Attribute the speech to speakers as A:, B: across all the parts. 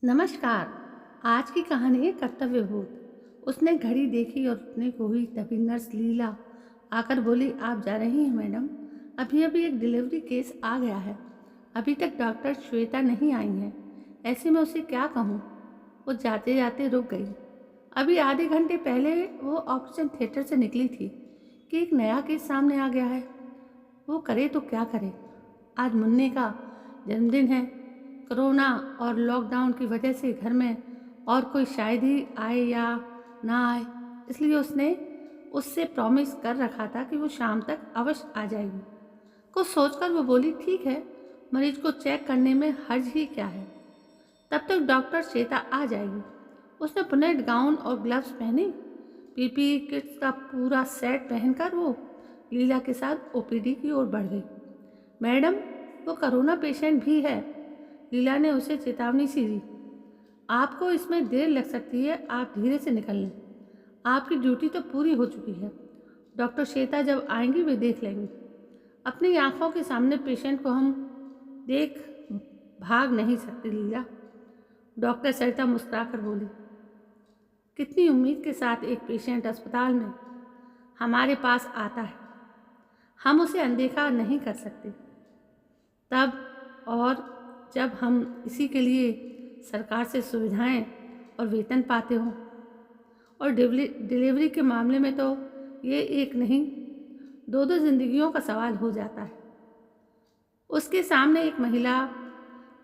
A: नमस्कार। आज की कहानी है कर्तव्यबोध। उसने घड़ी देखी और उठने को हुई, तभी नर्स लीला आकर बोली, आप जा रही हैं मैडम? अभी अभी एक डिलीवरी केस आ गया है। अभी तक डॉक्टर श्वेता नहीं आई हैं। ऐसे में उसे क्या कहूँ? वो जाते जाते रुक गई। अभी आधे घंटे पहले वो ऑपरेशन थिएटर से निकली थी कि एक नया केस सामने आ गया है। वो करे तो क्या करे? आज मुन्ने का जन्मदिन है। कोरोना और लॉकडाउन की वजह से घर में और कोई शायद ही आए या ना आए, इसलिए उसने उससे प्रॉमिस कर रखा था कि वो शाम तक अवश्य आ जाएगी। कुछ सोचकर वो बोली, ठीक है, मरीज को चेक करने में हर्ज ही क्या है। तब तक डॉक्टर श्वेता आ जाएगी। उसने पुनः गाउन और ग्लव्स पहने, पीपीई किट्स का पूरा सेट पहनकर वो लीला के साथ ओपीडी की ओर बढ़ गई। मैडम, वो कोरोना पेशेंट भी है। लीला ने उसे चेतावनी सी दी। आपको इसमें देर लग सकती है, आप धीरे से निकल लें। आपकी ड्यूटी तो पूरी हो चुकी है। डॉक्टर श्वेता जब आएंगी वे देख लेंगी। अपनी आंखों के सामने पेशेंट को हम देख भाग नहीं सकते लीला। डॉक्टर सरिता मुस्कुराकर बोली, कितनी उम्मीद के साथ एक पेशेंट अस्पताल में हमारे पास आता है, हम उसे अनदेखा नहीं कर सकते। तब और जब हम इसी के लिए सरकार से सुविधाएं और वेतन पाते हों। और डिलीवरी के मामले में तो ये एक नहीं, दो दो जिंदगियों का सवाल हो जाता है। उसके सामने एक महिला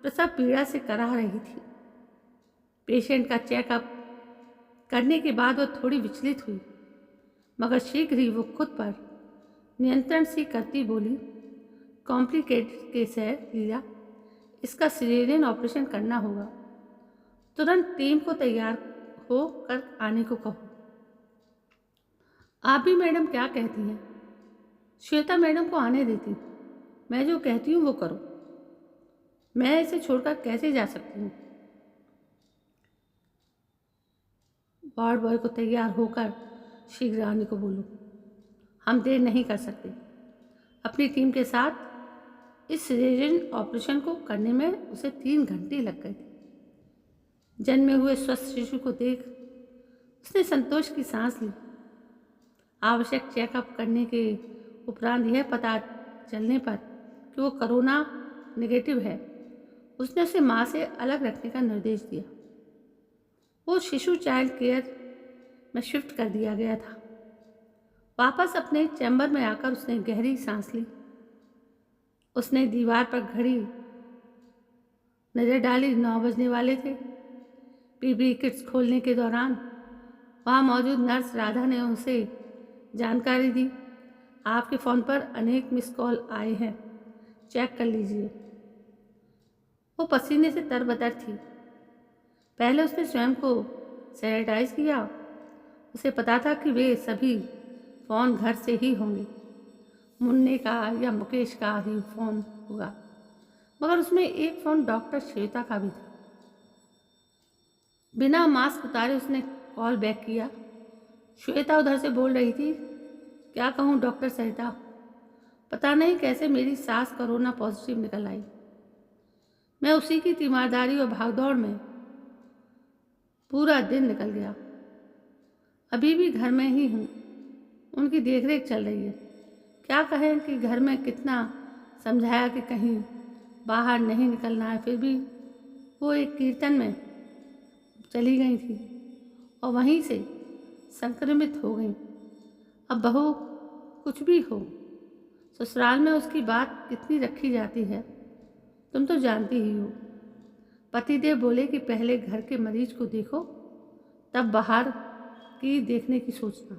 A: प्रसव पीड़ा से कराह रही थी। पेशेंट का चेकअप करने के बाद वो थोड़ी विचलित हुई, मगर शीघ्र ही वो खुद पर नियंत्रण सी करती बोली, कॉम्प्लिकेटेड केस है लीला, इसका सिजेरियन ऑपरेशन करना होगा। तुरंत टीम को तैयार हो कर आने को कहो। आप भी मैडम क्या कहती हैं? श्वेता मैडम को आने देती। मैं जो कहती हूँ वो करो। मैं इसे छोड़कर कैसे जा सकती हूँ? वार्ड बॉय को तैयार होकर शीघ्र आने को बोलो। हम देर नहीं कर सकते। अपनी टीम के साथ इस सिजेरियन ऑपरेशन को करने में उसे 3 घंटे लग गए थे। जन्मे हुए स्वस्थ शिशु को देख उसने संतोष की सांस ली। आवश्यक चेकअप करने के उपरांत यह पता चलने पर कि वो कोरोना नेगेटिव है, उसने उसे माँ से अलग रखने का निर्देश दिया। वो शिशु चाइल्ड केयर में शिफ्ट कर दिया गया था। वापस अपने चैम्बर में आकर उसने गहरी सांस ली। उसने दीवार पर घड़ी नज़र डाली। 9 बजने वाले थे। पीपीई किट्स खोलने के दौरान वहाँ मौजूद नर्स राधा ने उसे जानकारी दी, आपके फ़ोन पर अनेक मिस कॉल आए हैं, चेक कर लीजिए। वो पसीने से तरबतर थी। पहले उसने स्वयं को सैनिटाइज किया। उसे पता था कि वे सभी फ़ोन घर से ही होंगे, मुन्ने का या मुकेश का ही फ़ोन होगा, मगर उसमें एक फ़ोन डॉक्टर श्वेता का भी था। बिना मास्क उतारे उसने कॉल बैक किया। श्वेता उधर से बोल रही थी, क्या कहूँ डॉक्टर सरिता, पता नहीं कैसे मेरी सास कोरोना पॉजिटिव निकल आई। मैं उसी की तीमारदारी और भागदौड़ में पूरा दिन निकल गया। अभी भी घर में ही हूँ, उनकी देखरेख चल रही है। क्या कहें कि घर में कितना समझाया कि कहीं बाहर नहीं निकलना है, फिर भी वो एक कीर्तन में चली गई थी और वहीं से संक्रमित हो गई। अब बहू कुछ भी हो, ससुराल में उसकी बात कितनी रखी जाती है, तुम तो जानती ही हो। पतिदेव बोले कि पहले घर के मरीज को देखो, तब बाहर की देखने की सोचना।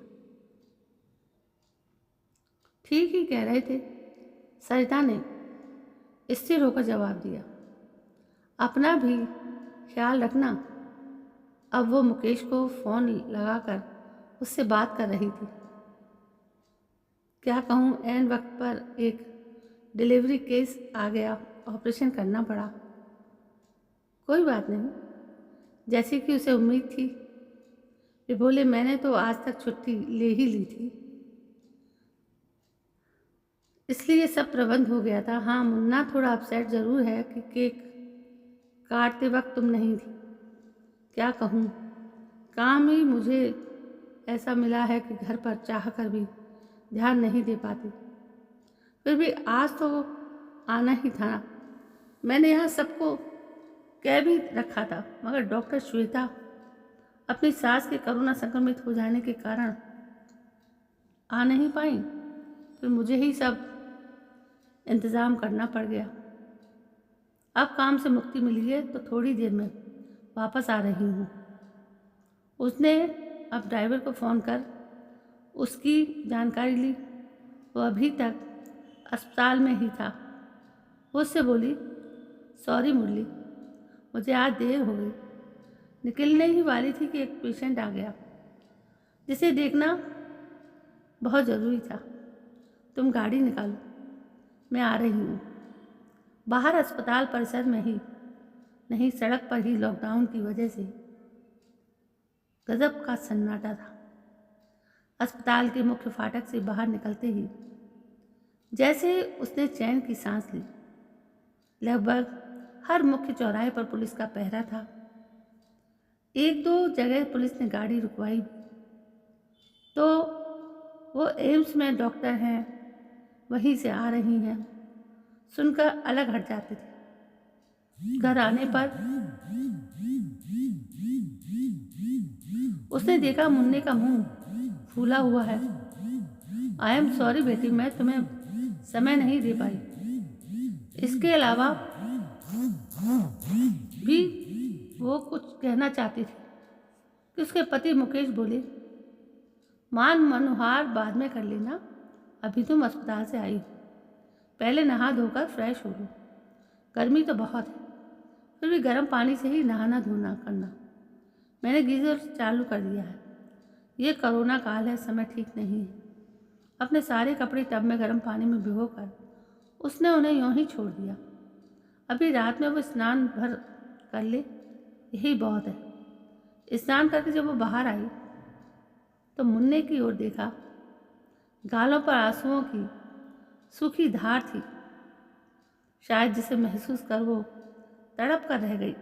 A: ठीक ही कह रहे थे, सरिता ने स्थिर होकर जवाब दिया। अपना भी ख्याल रखना। अब वो मुकेश को फ़ोन लगाकर उससे बात कर रही थी। क्या कहूँ, ऐन वक्त पर एक डिलीवरी केस आ गया, ऑपरेशन करना पड़ा। कोई बात नहीं, जैसी कि उसे उम्मीद थी। वे बोले, मैंने तो आज तक छुट्टी ले ही ली थी, इसलिए सब प्रबंध हो गया था। हाँ, मुन्ना थोड़ा अपसेट ज़रूर है कि केक काटते वक्त तुम नहीं थी। क्या कहूँ, काम ही मुझे ऐसा मिला है कि घर पर चाह कर भी ध्यान नहीं दे पाती। फिर भी आज तो आना ही था। मैंने यहाँ सबको कह भी रखा था, मगर डॉक्टर श्वेता अपनी सास के कोरोना संक्रमित हो जाने के कारण आ नहीं पाई। फिर मुझे ही सब इंतज़ाम करना पड़ गया। अब काम से मुक्ति मिली है तो थोड़ी देर में वापस आ रही हूँ। उसने अब ड्राइवर को फ़ोन कर उसकी जानकारी ली। वो अभी तक अस्पताल में ही था। वो उससे बोली, सॉरी मुरली, मुझे आज देर हो गई। निकलने ही वाली थी कि एक पेशेंट आ गया जिसे देखना बहुत ज़रूरी था। तुम गाड़ी निकालो, मैं आ रही हूँ। बाहर अस्पताल परिसर में ही नहीं, सड़क पर ही लॉकडाउन की वजह से गजब का सन्नाटा था। अस्पताल के मुख्य फाटक से बाहर निकलते ही जैसे उसने चैन की सांस ली। लगभग हर मुख्य चौराहे पर पुलिस का पहरा था। एक दो जगह पुलिस ने गाड़ी रुकवाई तो वो एम्स में डॉक्टर हैं, वहीं से आ रही हैं, सुनकर अलग हट जाते थे। घर आने पर उसने देखा मुन्ने का मुंह फूला हुआ है। आई एम सॉरी बेटी, मैं तुम्हें समय नहीं दे पाई। इसके अलावा भी वो कुछ कहना चाहती थी कि उसके पति मुकेश बोले, मान मनोहार बाद में कर लेना, अभी तुम अस्पताल से आई हो, पहले नहा धोकर फ्रेश हो लो। गर्मी तो बहुत है, फिर भी गर्म पानी से ही नहाना धोना करना। मैंने गीज़र चालू कर दिया है। ये कोरोना काल है, समय ठीक नहीं है। अपने सारे कपड़े टब में गर्म पानी में भिगोकर उसने उन्हें यूं ही छोड़ दिया। अभी रात में वो स्नान भर कर ले, यही बहुत है। स्नान करके जब वो बाहर आई तो मुन्ने की ओर देखा। गालों पर आंसुओं की सूखी धार थी, शायद जिसे महसूस कर वो तड़प कर रह गई।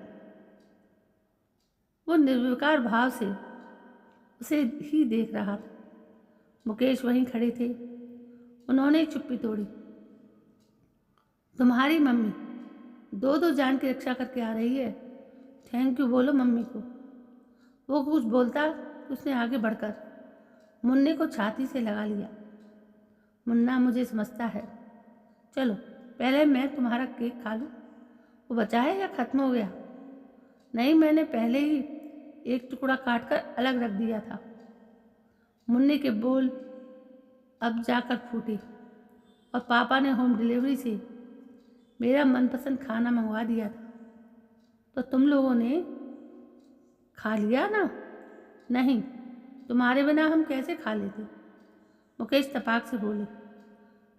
A: वो निर्विकार भाव से उसे ही देख रहा था। मुकेश वहीं खड़े थे। उन्होंने चुप्पी तोड़ी। तुम्हारी मम्मी दो दो जान की रक्षा करके आ रही है, थैंक यू बोलो मम्मी को। वो कुछ बोलता, उसने आगे बढ़कर मुन्ने को छाती से लगा लिया। मुन्ना मुझे समझता है, चलो पहले मैं तुम्हारा केक खा लूँ। वो बचा है या ख़त्म हो गया? नहीं, मैंने पहले ही एक टुकड़ा काट कर अलग रख दिया था। मुन्ने के बोल अब जाकर फूटे। और पापा ने होम डिलीवरी से मेरा मनपसंद खाना मंगवा दिया था, तो तुम लोगों ने खा लिया ना? नहीं, तुम्हारे बिना हम कैसे खा लेते? मुकेश तपाक से बोले।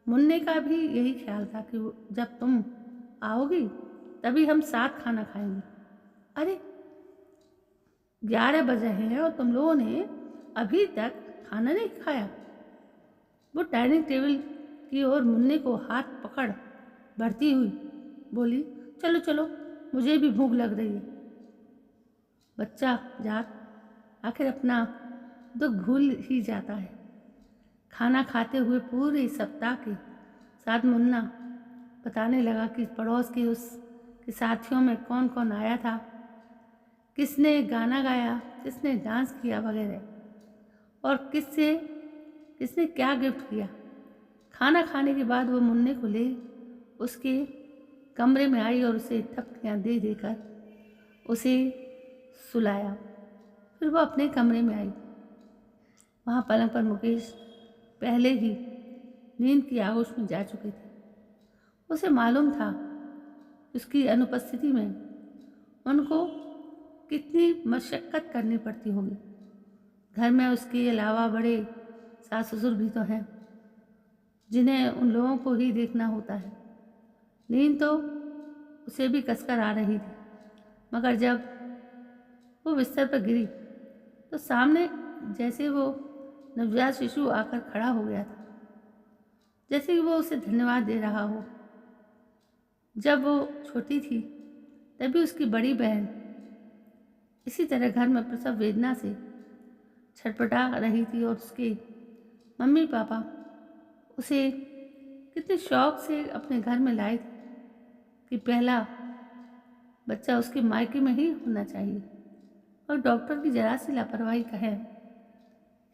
A: मुन्ने का भी यही ख्याल था कि जब तुम आओगी तभी हम साथ खाना खाएंगे। अरे 11 बज रहे हैं और तुम लोगों ने अभी तक खाना नहीं खाया। वो डाइनिंग टेबल की ओर मुन्ने को हाथ पकड़ बढ़ती हुई बोली, चलो चलो, मुझे भी भूख लग रही है। बच्चा जात आखिर अपना दुख भूल ही जाता है। खाना खाते हुए पूरे सप्ताह के साथ मुन्ना बताने लगा कि पड़ोस के उसके साथियों में कौन कौन आया था, किसने गाना गाया, किसने डांस किया वगैरह, और किसने क्या गिफ्ट किया। खाना खाने के बाद वो मुन्ने को ले उसके कमरे में आई और उसे थपकियाँ दे देकर उसे सुलाया। फिर वो अपने कमरे में आई। वहाँ पलंग पर मुकेश पहले ही नींद की आगोश में जा चुके थे। उसे मालूम था उसकी अनुपस्थिति में उनको कितनी मशक्क़त करनी पड़ती होगी। घर में उसके अलावा बड़े सास ससुर भी तो हैं, जिन्हें उन लोगों को ही देखना होता है। नींद तो उसे भी कसकर आ रही थी, मगर जब वो बिस्तर पर गिरी तो सामने जैसे वो नवजात शिशु आकर खड़ा हो गया था, जैसे कि वो उसे धन्यवाद दे रहा हो। जब वो छोटी थी तभी उसकी बड़ी बहन इसी तरह घर में प्रसव वेदना से छटपटा रही थी और उसके मम्मी पापा उसे कितने शौक से अपने घर में लाए थे कि पहला बच्चा उसके मायके में ही होना चाहिए। और डॉक्टर की जरा सी लापरवाही का है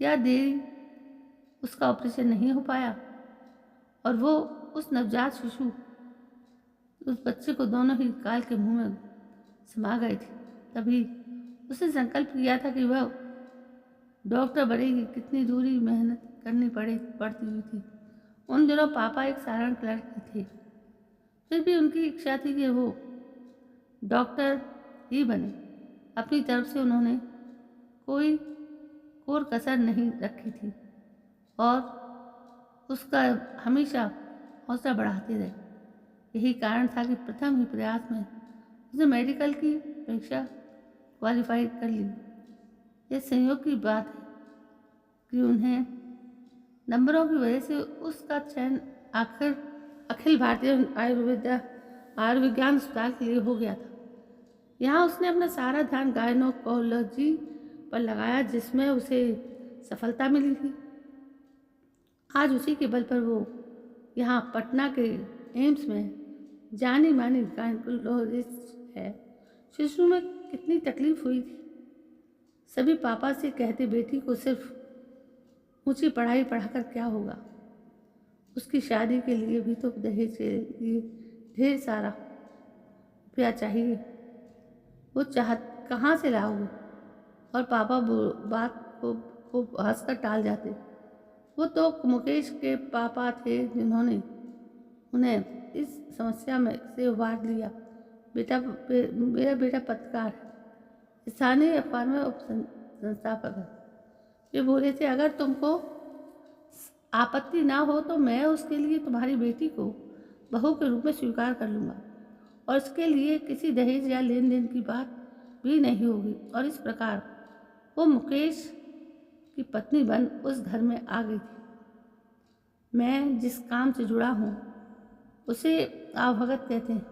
A: या देरी उसका ऑपरेशन नहीं हो पाया और वो उस नवजात शिशु उस बच्चे को दोनों ही काल के मुंह में समा गए थे। तभी उसने संकल्प किया था कि वह डॉक्टर बनेगी। कितनी दूरी मेहनत करनी पड़ती हुई थी। उन दिनों पापा एक साधारण क्लर्क थे, फिर भी उनकी इच्छा थी कि वो डॉक्टर ही बने। अपनी तरफ से उन्होंने कोई कोर कसर नहीं रखी थी और उसका हमेशा हौसला बढ़ाते रहे। यही कारण था कि प्रथम ही प्रयास में उसने मेडिकल की परीक्षा क्वालिफाई कर ली। यह संयोग की बात है कि उन्हें नंबरों की वजह से उसका चयन आखिर अखिल भारतीय आयुर्विज्ञान अस्पताल के लिए हो गया था। यहाँ उसने अपना सारा ध्यान गायनोकोलॉजी पर लगाया, जिसमें उसे सफलता मिली थी। आज उसी के बल पर वो यहाँ पटना के एम्स में जानी मानी गायनोकोलॉजिस्ट है। शिशु में कितनी तकलीफ हुई थी। सभी पापा से कहते बेटी को सिर्फ ऊंची पढ़ाई पढ़ाकर क्या होगा, उसकी शादी के लिए भी तो दहेज के लिए ढेर सारा रुपया चाहिए, वो कहाँ से लाओगे। और पापा बात को हंसकर टाल जाते। वो तो मुकेश के पापा थे जिन्होंने उन्हें इस समस्या में से उबार लिया। मेरा बेटा पत्रकार है, स्थानीय अखबार में उप संस्थापक है। वे बोले थे अगर तुमको आपत्ति ना हो तो मैं उसके लिए तुम्हारी बेटी को बहू के रूप में स्वीकार कर लूँगा और इसके लिए किसी दहेज या लेन देन की बात भी नहीं होगी। और इस प्रकार वो मुकेश की पत्नी बन उस घर में आ गई थी। मैं जिस काम से जुड़ा हूँ उसे आवभगत कहते हैं।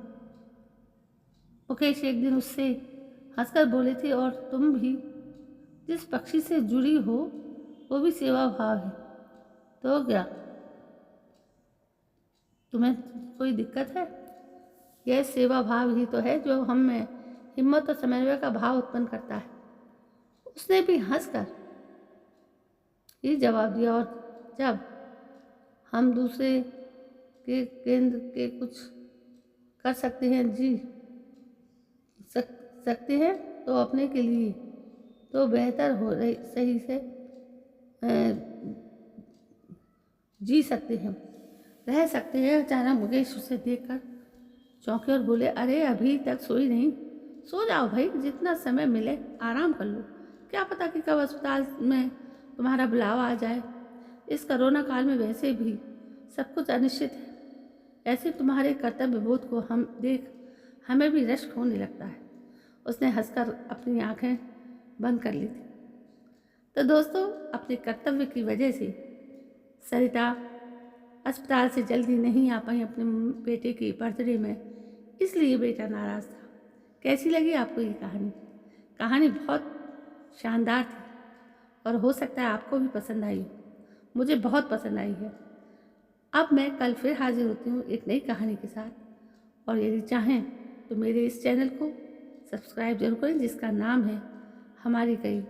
A: मुकेश एक दिन उससे हंसकर बोले थे और तुम भी जिस पक्षी से जुड़ी हो वो भी सेवा भाव है, तो क्या तुम्हें कोई दिक्कत है? यह सेवा भाव ही तो है जो हम में हिम्मत और समन्वय का भाव उत्पन्न करता है। उसने भी हंसकर ये जवाब दिया। और जब हम दूसरे के केंद्र के कुछ कर सकते हैं सकते हैं तो अपने के लिए तो बेहतर हो रही सही से जी सकते हैं, रह सकते हैं। अचानक मुकेश उसे देखकर चौंके और बोले अरे अभी तक सोई नहीं? सो जाओ भाई, जितना समय मिले आराम कर लो। क्या पता कि कब अस्पताल में तुम्हारा बुलावा आ जाए। इस कोरोना काल में वैसे भी सब कुछ अनिश्चित है। ऐसे तुम्हारे कर्तव्य बोध को हम देख हमें भी रश्क होने लगता है। उसने हंसकर अपनी आंखें बंद कर ली थी। तो दोस्तों, अपने कर्तव्य की वजह से सरिता अस्पताल से जल्दी नहीं आ पाई अपने बेटे की बर्थडे में, इसलिए बेटा नाराज़ था। कैसी लगी आपको ये कहानी? कहानी बहुत शानदार थी और हो सकता है आपको भी पसंद आई हो। मुझे बहुत पसंद आई है। अब मैं कल फिर हाजिर होती हूँ एक नई कहानी के साथ। और यदि चाहें तो मेरे इस चैनल को सब्सक्राइब जरूर करें जिसका नाम है हमारी कई।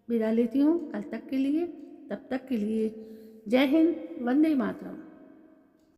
A: विदा लेती हूँ कल तक के लिए। तब तक के लिए जय हिंद, वंदे मातरम।